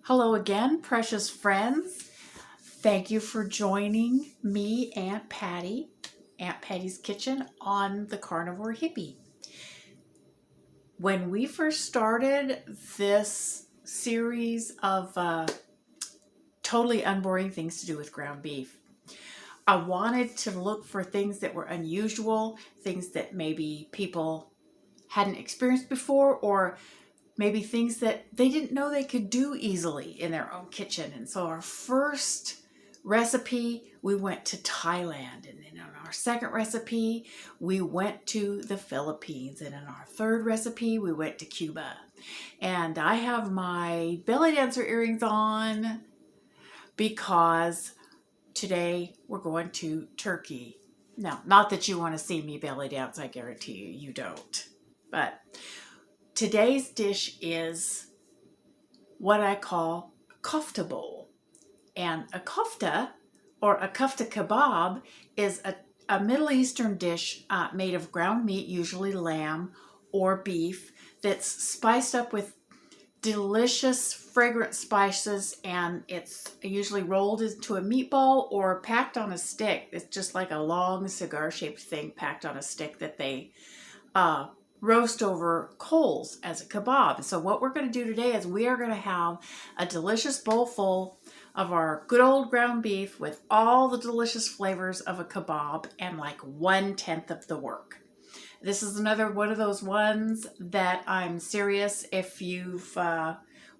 Hello again, precious friends. Thank you for joining me, Aunt Patty, Aunt Patty's Kitchen on the Carnivore Hippie. When we first started this series of totally unboring things to do with ground beef, I wanted to look for things that were unusual, things that maybe people hadn't experienced before, or maybe things that they didn't know they could do easily in their own kitchen. And so our first recipe, we went to Thailand. And then on our second recipe, we went to the Philippines. And in our third recipe, we went to Cuba. And I have my belly dancer earrings on because today we're going to Turkey. Now, not that you want to see me belly dance, I guarantee you, you don't. But today's dish is what I call a kofte bowl. And a kofte, or a kofte kebab, is a Middle Eastern dish made of ground meat, usually lamb or beef, that's spiced up with delicious fragrant spices, and it's usually rolled into a meatball or packed on a stick. It's just like a long cigar-shaped thing packed on a stick that they roast over coals as a kebab. So what we're going to do today is we are going to have a delicious bowl full of our good old ground beef with all the delicious flavors of a kebab and like 1/10 of the work. This is another one of those ones that I'm serious. If you've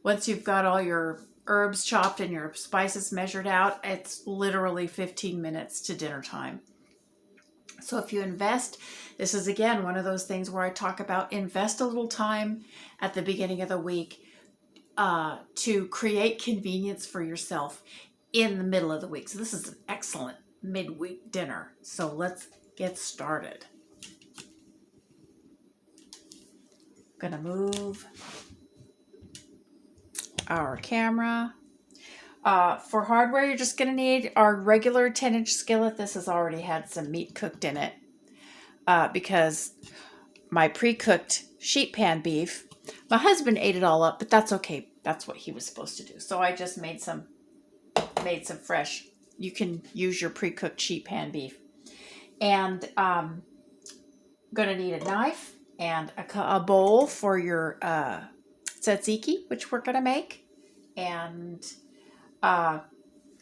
once you've got all your herbs chopped and your spices measured out, it's literally 15 minutes to dinner time. So if you invest, this is again one of those things where I talk about invest a little time at the beginning of the week to create convenience for yourself in the middle of the week. So this is an excellent midweek dinner. So let's get started. I'm gonna move our camera. For hardware, you're just going to need our regular 10-inch skillet. This has already had some meat cooked in it because my pre-cooked sheet pan beef, my husband ate it all up, but that's okay. That's what he was supposed to do. So I just made some fresh. You can use your pre-cooked sheet pan beef. And I'm going to need a knife and a bowl for your tzatziki, which we're going to make, and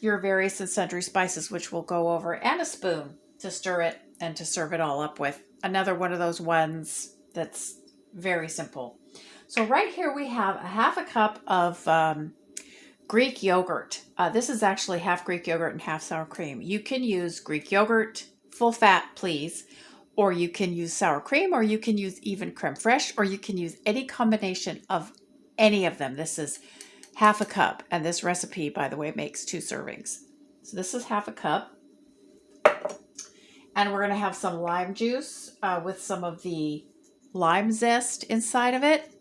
your various and sundry spices, which we'll go over, and a spoon to stir it and to serve it all up with. Another one of those ones that's very simple. So right here we have a half a cup of Greek yogurt. This is actually half Greek yogurt and half sour cream. You can use Greek yogurt, full fat, please, or you can use sour cream, or you can use even creme fraiche, or you can use any combination of any of them. This is half a cup, and this recipe, by the way, makes 2 servings. So this is half a cup, and we're going to have some lime juice with some of the lime zest inside of it.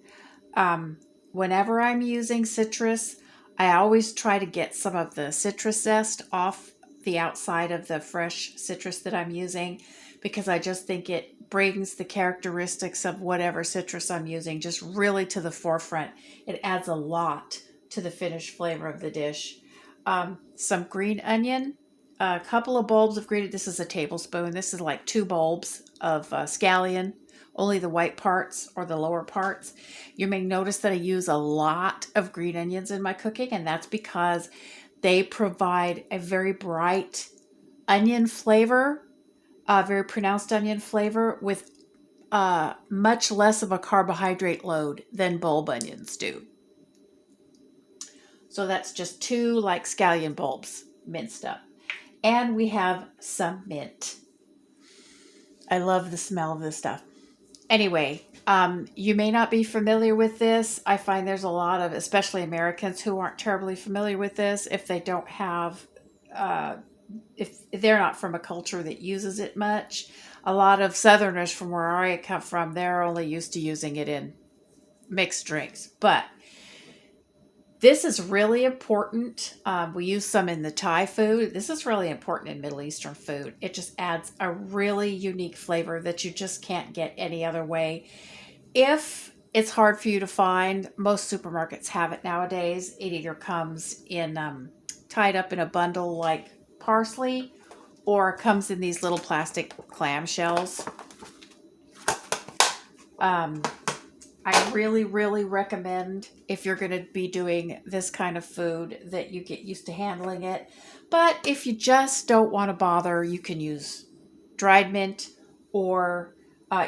Whenever I'm using citrus, I always try to get some of the citrus zest off the outside of the fresh citrus that I'm using, because I just think it brings the characteristics of whatever citrus I'm using just really to the forefront. It adds a lot to the finished flavor of the dish. Some green onion, a couple of bulbs of green. This is a tablespoon. This is like 2 bulbs of scallion, only the white parts or the lower parts. You may notice that I use a lot of green onions in my cooking, and that's because they provide a very bright onion flavor, a very pronounced onion flavor with much less of a carbohydrate load than bulb onions do. So that's just 2 like scallion bulbs minced up. And we have some mint. I love the smell of this stuff. Anyway, you may not be familiar with this. I find there's a lot of, especially Americans, who aren't terribly familiar with this if they don't have, if they're not from a culture that uses it much. A lot of Southerners from where I come from, they're only used to using it in mixed drinks. But this is really important. We use some in the Thai food. This is really important in Middle Eastern food. It just adds a really unique flavor that you just can't get any other way. If It's hard for you to find. Most supermarkets have it nowadays. It either comes in tied up in a bundle like parsley, or comes in these little plastic clamshells. I really, really recommend, if you're going to be doing this kind of food, that you get used to handling it. But if you just don't want to bother, you can use dried mint, or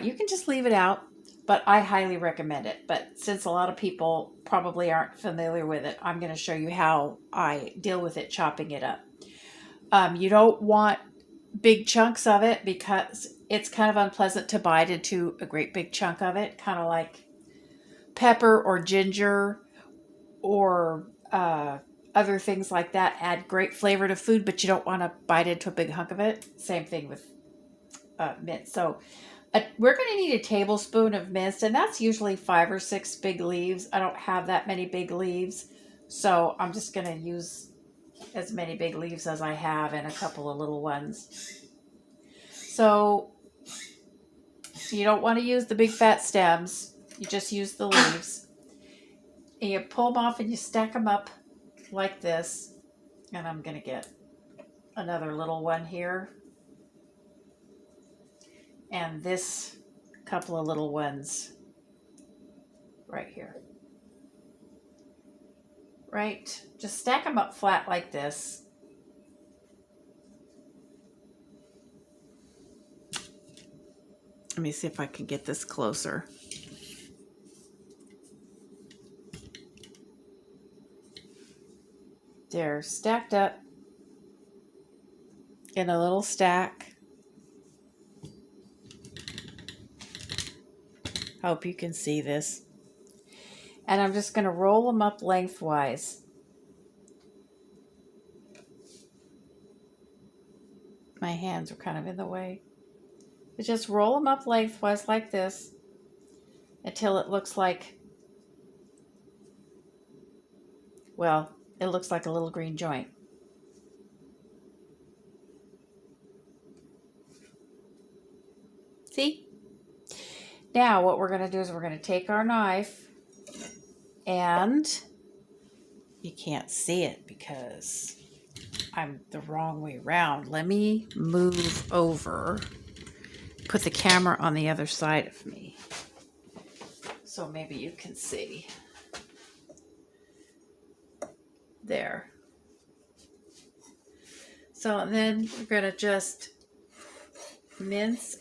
you can just leave it out. But I highly recommend it. But since a lot of people probably aren't familiar with it, I'm going to show you how I deal with it, chopping it up. You don't want big chunks of it because it's kind of unpleasant to bite into a great big chunk of it, kind of like pepper or ginger or other things like that add great flavor to food, but you don't want to bite into a big hunk of it. Same thing with mint. So we're going to need a tablespoon of minced, and that's usually 5 or 6 big leaves. I don't have that many big leaves, so I'm just going to use as many big leaves as I have and a couple of little ones. So you don't want to use the big fat stems. You just use the leaves. And you pull them off and you stack them up like this. And I'm going to get another little one here. And this couple of little ones right here. Right? Just stack them up flat like this. Let me see if I can get this closer. They're stacked up in a little stack. Hope you can see this. And I'm just going to roll them up lengthwise. My hands are kind of in the way. But just roll them up lengthwise like this until it looks like, well, it looks like a little green joint. See? Now what we're going to do is we're going to take our knife, and you can't see it because I'm the wrong way around. Let me move over, put the camera on the other side of me so maybe you can see. There. So then we're going to just mince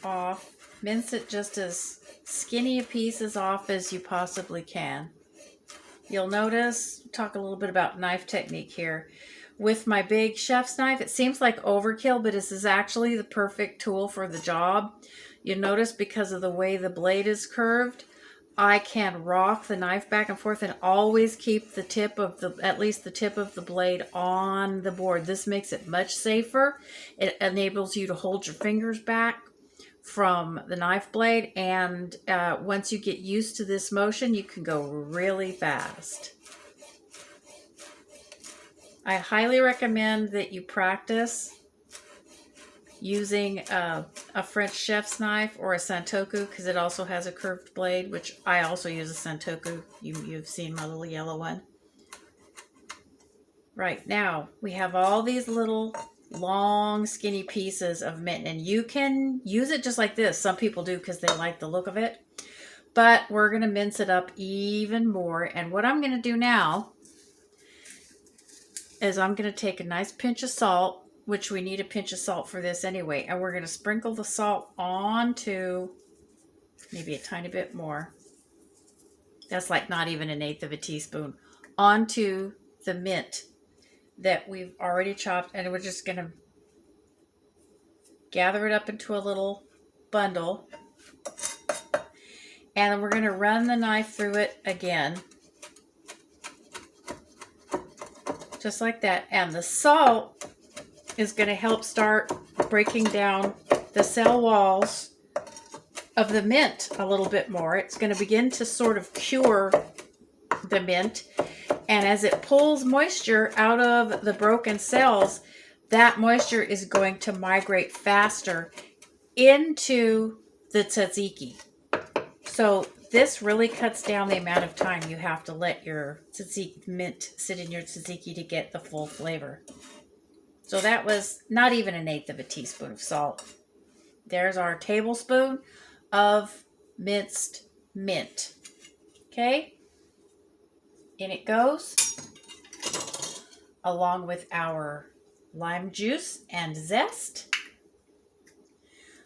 it just as skinny a pieces off as you possibly can. You'll notice, talk a little bit about knife technique here. With my big chef's knife, it seems like overkill, but this is actually the perfect tool for the job. You notice because of the way the blade is curved, I can rock the knife back and forth and always keep the tip of at least the tip of the blade on the board. This makes it much safer. It enables you to hold your fingers back from the knife blade, and once you get used to this motion, you can go really fast. I highly recommend that you practice using a French chef's knife or a santoku, because it also has a curved blade, which I also use a santoku. You've seen my little yellow one. Right, now we have all these little long skinny pieces of mint, and you can use it just like this. Some people do because they like the look of it, but we're going to mince it up even more. And what I'm going to do now is I'm going to take a nice pinch of salt, which we need a pinch of salt for this anyway, and we're going to sprinkle the salt onto, maybe a tiny bit more, that's like not even 1/8 of a teaspoon, onto the mint that we've already chopped, and we're just going to gather it up into a little bundle, and then we're going to run the knife through it again, just like that. And the salt is going to help start breaking down the cell walls of the mint a little bit more. It's going to begin to sort of cure the mint, and as it pulls moisture out of the broken cells, that moisture is going to migrate faster into the tzatziki. So this really cuts down the amount of time you have to let your tzatziki mint sit in your tzatziki to get the full flavor. So that was not even 1/8 of a teaspoon of salt. There's our tablespoon of minced mint. Okay? In it goes, along with our lime juice and zest.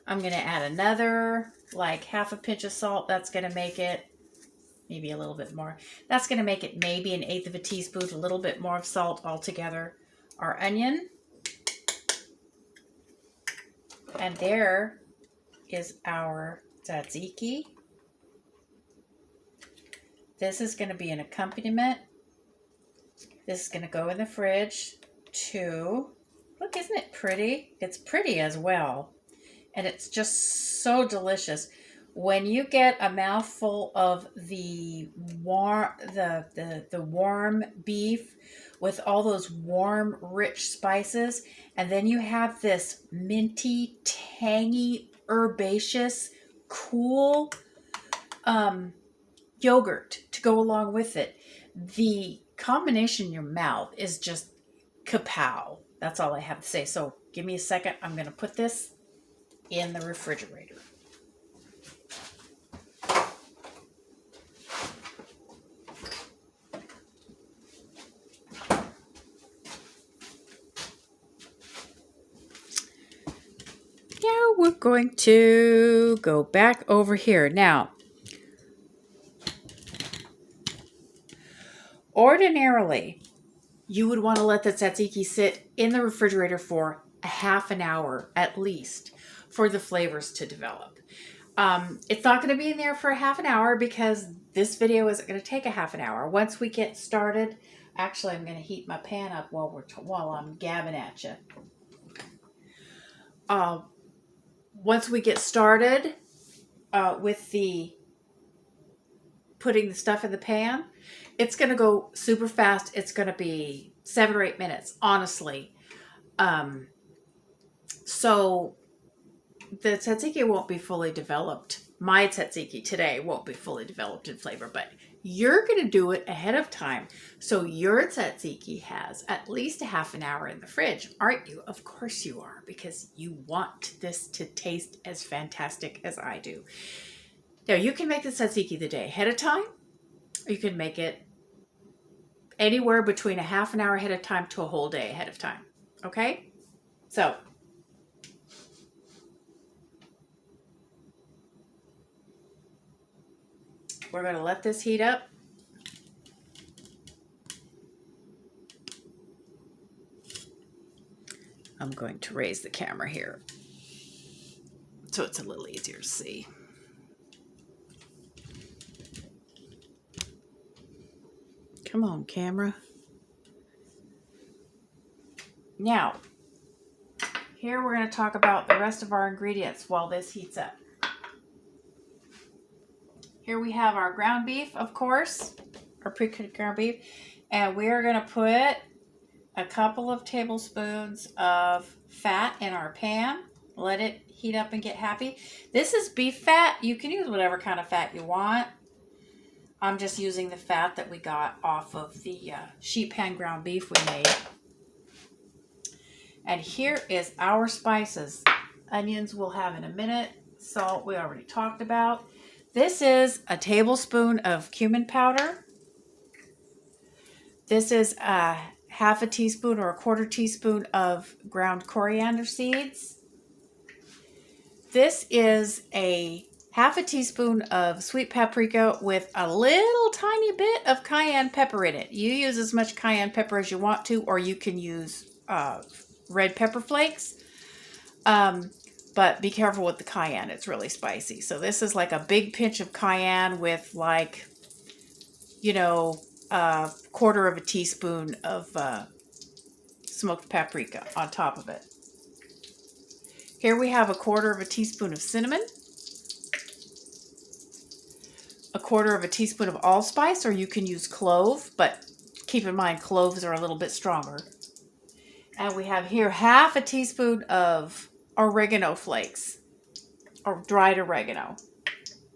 I'm going to add another, like 1/2 pinch of salt. That's going to make it maybe a little bit more. That's going to make it maybe 1/8 of a teaspoon, a little bit more of salt altogether. Our onion. And there is our tzatziki. This is going to be an accompaniment. This is going to go in the fridge to, look, isn't it pretty? It's pretty as well. And it's just so delicious. When you get a mouthful of the warm beef with all those warm, rich spices, and then you have this minty, tangy, herbaceous, cool yogurt to go along with it. The combination in your mouth is just kapow. That's all I have to say. So give me a second. I'm going to put this in the refrigerator. Now we're going to go back over here. Now, ordinarily, you would want to let the tzatziki sit in the refrigerator for 1/2 hour at least for the flavors to develop. It's not going to be in there for 1/2 hour because this video isn't going to take 1/2 hour. Once we get started, actually, I'm going to heat my pan up while I'm gabbing at you. Once we get started with the putting the stuff in the pan, it's going to go super fast. It's going to be 7 or 8 minutes, honestly. So the tzatziki won't be fully developed. My tzatziki today won't be fully developed in flavor, but you're going to do it ahead of time. So your tzatziki has at least 1/2 hour in the fridge, aren't you? Of course you are, because you want this to taste as fantastic as I do. Now, you can make the tzatziki the day ahead of time. Or you can make it anywhere between 1/2 hour ahead of time to a whole day ahead of time. Okay? So, we're going to let this heat up. I'm going to raise the camera here so it's a little easier to see. Come on, camera. Now, here we're going to talk about the rest of our ingredients while this heats up. Here we have our ground beef, of course, our pre-cooked ground beef, and we are going to put a couple of tablespoons of fat in our pan. Let it heat up and get happy. This is beef fat. You can use whatever kind of fat you want. I'm just using the fat that we got off of the sheet pan ground beef we made. And here is our spices. Onions we'll have in a minute. Salt we already talked about. This is a tablespoon of cumin powder. This is a 1/2 teaspoon or a 1/4 teaspoon of ground coriander seeds. This is a 1/2 teaspoon of sweet paprika with a little tiny bit of cayenne pepper in it. You use as much cayenne pepper as you want to, or you can use red pepper flakes. But be careful with the cayenne. It's really spicy. So this is like a big pinch of cayenne with like, you know, 1/4 teaspoon of smoked paprika on top of it. Here we have 1/4 teaspoon of cinnamon. 1/4 teaspoon of allspice, or you can use clove, but keep in mind cloves are a little bit stronger. And we have here 1/2 teaspoon of oregano flakes, or dried oregano.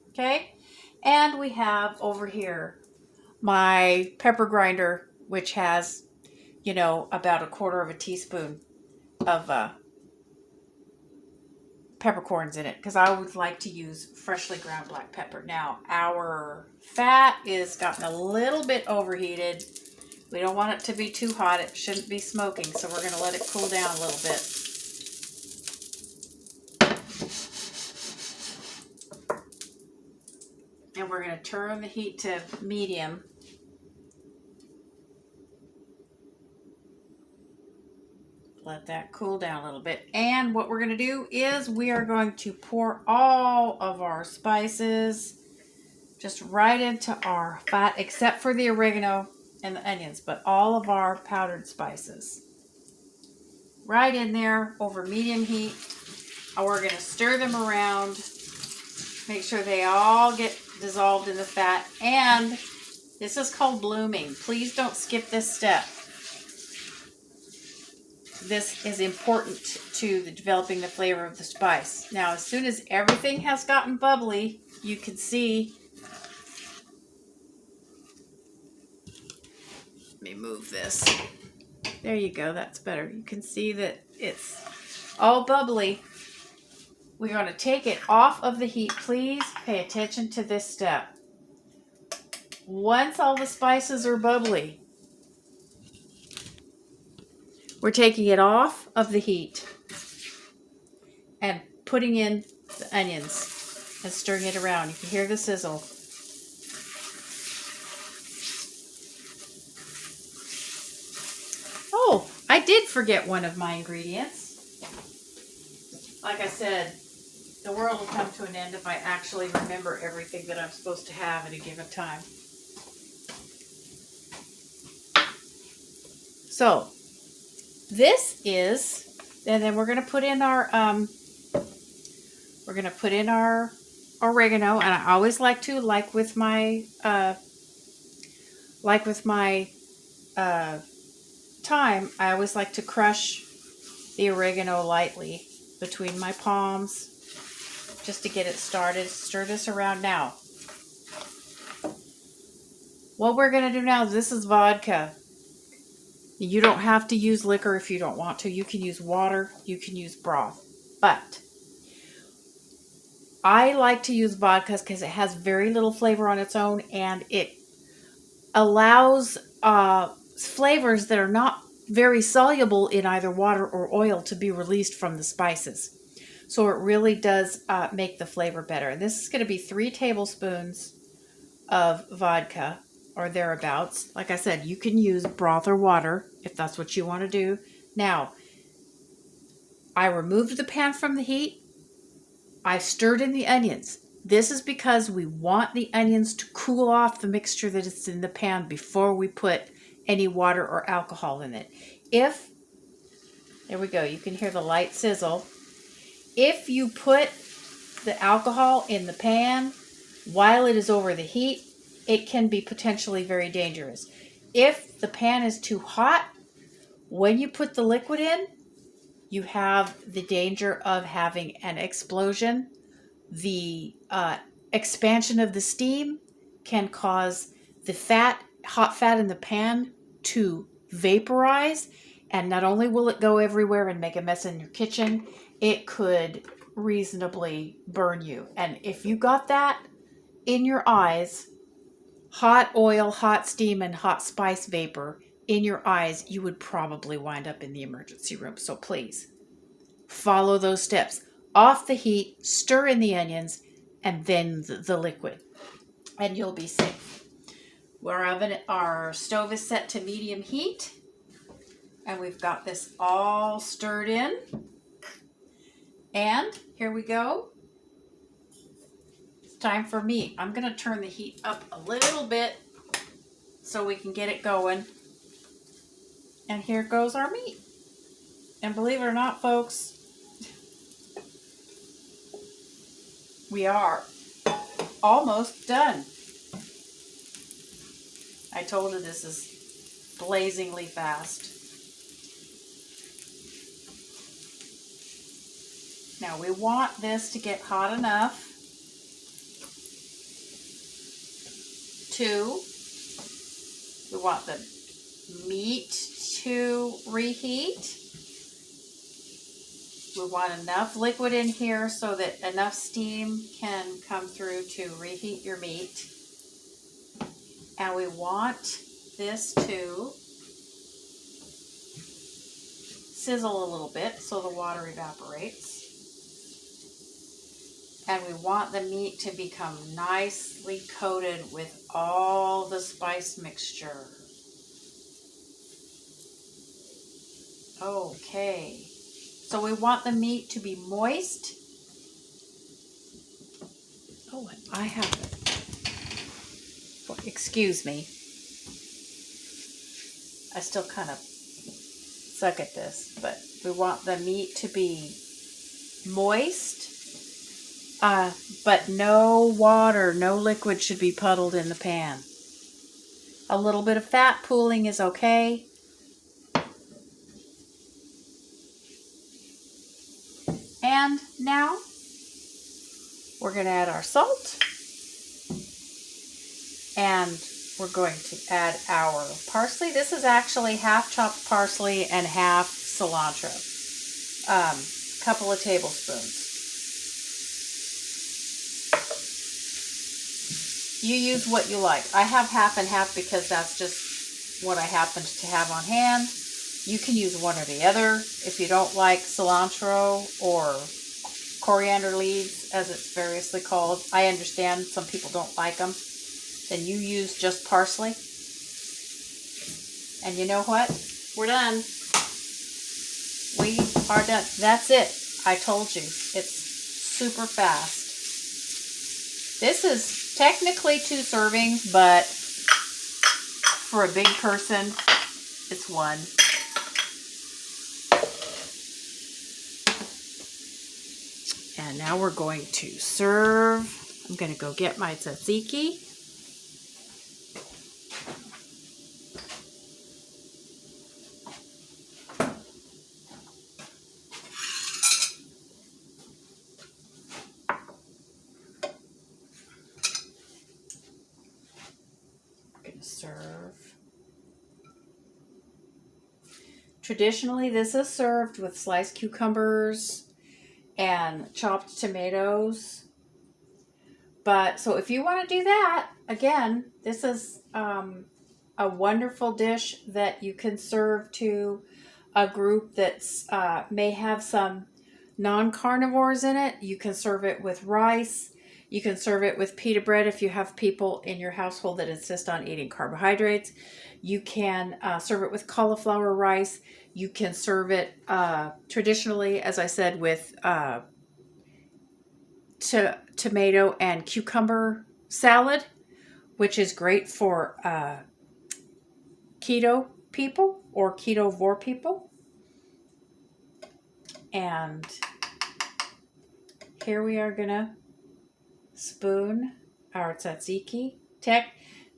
Okay? And we have over here my pepper grinder, which has, you know, about 1/4 teaspoon of peppercorns in it, because I always like to use freshly ground black pepper. Now, our fat is gotten a little bit overheated. We don't want it to be too hot. It shouldn't be smoking, so we're going to let it cool down a little bit. And we're going to turn the heat to medium. Let that cool down a little bit. And what we're going to do is we are going to pour all of our spices just right into our fat, except for the oregano and the onions, but all of our powdered spices. Right in there over medium heat. And we're going to stir them around. Make sure they all get dissolved in the fat. And this is called blooming. Please don't skip this step. This is important to developing the flavor of the spice. Now, as soon as everything has gotten bubbly, you can see. Let me move this. There you go. That's better. You can see that it's all bubbly. We're going to take it off of the heat. Please pay attention to this step. Once all the spices are bubbly, we're taking it off of the heat and putting in the onions and stirring it around. You can hear the sizzle. Oh, I did forget one of my ingredients. Like I said, the world will come to an end if I actually remember everything that I'm supposed to have at a given time. So, this is, and then we're going to put in our oregano, and I always like to, like with my thyme, I always like to crush the oregano lightly between my palms just to get it started. Stir this around now. What we're going to do now, this is vodka. You don't have to use liquor if you don't want to. You can use water. You can use broth. But I like to use vodka because it has very little flavor on its own, and it allows flavors that are not very soluble in either water or oil to be released from the spices. So it really does make the flavor better. And this is going to be 3 tablespoons of vodka or thereabouts. Like I said, you can use broth or water if that's what you want to do. Now, I removed the pan from the heat. I stirred in the onions. This is because we want the onions to cool off the mixture that is in the pan before we put any water or alcohol in it. There we go, you can hear the light sizzle. If you put the alcohol in the pan while it is over the heat, it can be potentially very dangerous. If the pan is too hot, when you put the liquid in, you have the danger of having an explosion. The expansion of the steam can cause the hot fat in the pan to vaporize, and not only will it go everywhere and make a mess in your kitchen, it could reasonably burn you. And if you got that in your eyes, hot oil, hot steam, and hot spice vapor in your eyes, you would probably wind up in the emergency room. So please follow those steps. Off the heat, stir in the onions, and then the liquid, and you'll be safe. Our stove is set to medium heat, and we've got this all stirred in. And here we go. It's time for meat. I'm going to turn the heat up a little bit so we can get it going. And here goes our meat. And believe it or not, folks, we are almost done. I told you this is blazingly fast. Now we want this to get hot enough 2. We want the meat to reheat. We want enough liquid in here so that enough steam can come through to reheat your meat. And we want this to sizzle a little bit so the water evaporates. And we want the meat to become nicely coated with all the spice mixture. Okay. So we want the meat to be moist. Oh, I have it. Excuse me. I still kind of suck at this, but we want the meat to be moist. But no water, no liquid should be puddled in the pan. A little bit of fat pooling is okay. And now we're going to add our salt. And we're going to add our parsley. This is actually half chopped parsley and half cilantro. Couple of tablespoons. You use what you like. I have half and half because that's just what I happen to have on hand. You can use one or the other. If you don't like cilantro or coriander leaves, as it's variously called, I understand some people don't like them. Then you use just parsley. And you know what? We're done. We are done. That's it. I told you. It's super fast. This is technically 2 servings, but for a big person, it's 1. And now we're going to serve. I'm going to go get my tzatziki. Serve. Traditionally, this is served with sliced cucumbers and chopped tomatoes. But so if you want to do that, again, this is a wonderful dish that you can serve to a group that's may have some non-carnivores in it. You can serve it with rice. You can serve it with pita bread if you have people in your household that insist on eating carbohydrates. You can serve it with cauliflower rice. You can serve it traditionally, as I said, with tomato and cucumber salad, which is great for keto people or ketovore people. And here we are gonna spoon our tzatziki.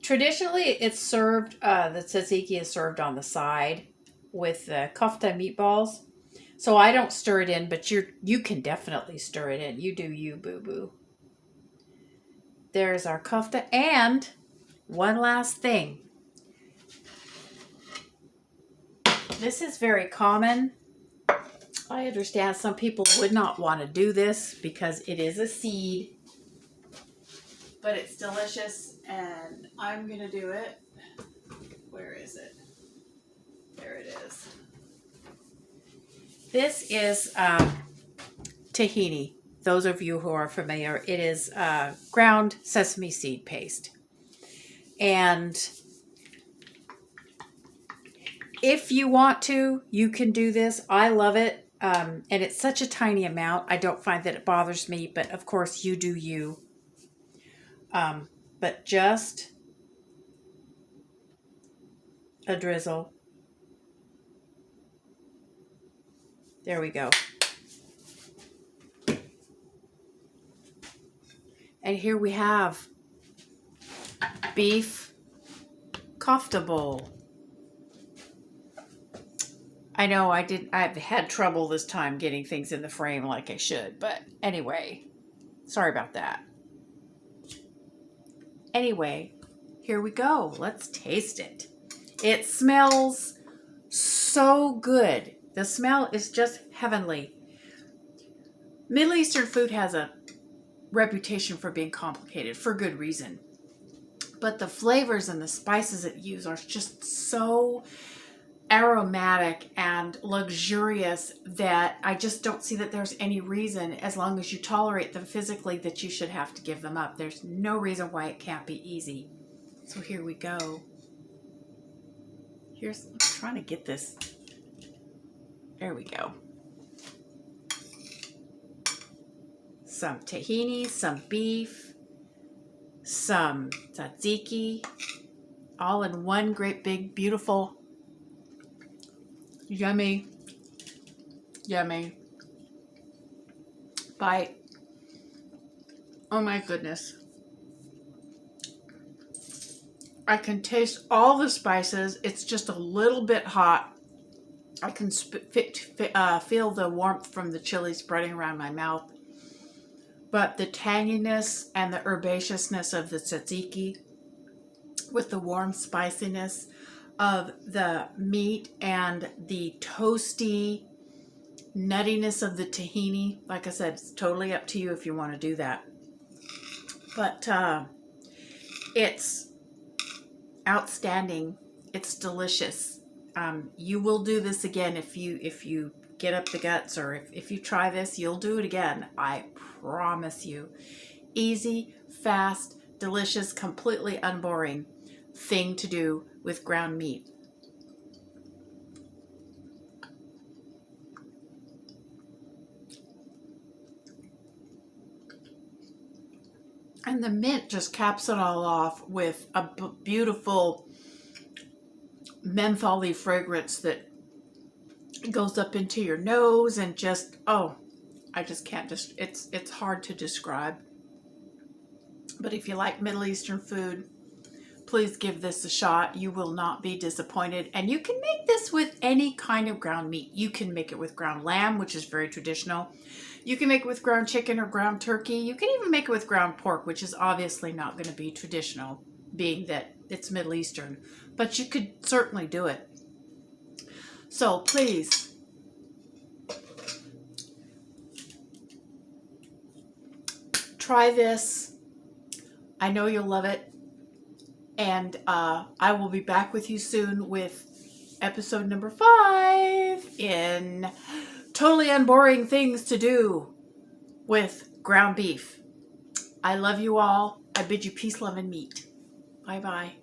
Traditionally, it's served, the tzatziki is served on the side with the kofte meatballs. So I don't stir it in, but you can definitely stir it in. You do you, boo-boo. There's our kofte. And one last thing. This is very common. I understand some people would not want to do this because it is a seed. But it's delicious, and I'm going to do it. Where is it? There it is. This is tahini. Those of you who are familiar, it is ground sesame seed paste. And if you want to, you can do this. I love it. And it's such a tiny amount. I don't find that it bothers me, but of course you do you. But just a drizzle. There we go. And here we have beef kofte bowl. I know I've had trouble this time getting things in the frame like I should, but anyway, sorry about that. Anyway, here we go. Let's taste it. It smells so good. The smell is just heavenly. Middle Eastern food has a reputation for being complicated for good reason. But the flavors and the spices it uses are just so aromatic and luxurious that I just don't see that there's any reason, as long as you tolerate them physically, that you should have to give them up. There's no reason why it can't be easy. So here we go. I'm trying to get this. There we go. Some tahini, some beef, some tzatziki, all in one great big beautiful yummy bite. Oh my goodness. I can taste all the spices. It's just a little bit hot. I can feel the warmth from the chili spreading around my mouth. But the tanginess and the herbaceousness of the tzatziki with the warm spiciness of the meat and the toasty nuttiness of the tahini. Like I said, it's totally up to you if you want to do that. But it's outstanding. It's delicious. You will do this again if you get up the guts, or if you try this, you'll do it again. I promise you. Easy, fast, delicious, completely unboring thing to do with ground meat. And the mint just caps it all off with a beautiful mentholy fragrance that goes up into your nose and just, oh, I just can't it's hard to describe. But if you like Middle Eastern food, please give this a shot. You will not be disappointed. And you can make this with any kind of ground meat. You can make it with ground lamb, which is very traditional. You can make it with ground chicken or ground turkey. You can even make it with ground pork, which is obviously not going to be traditional, being that it's Middle Eastern. But you could certainly do it. So please, try this. I know you'll love it. And I will be back with you soon with episode number 5 in totally unboring things to do with ground beef. I love you all. I bid you peace, love, and meat. Bye-bye.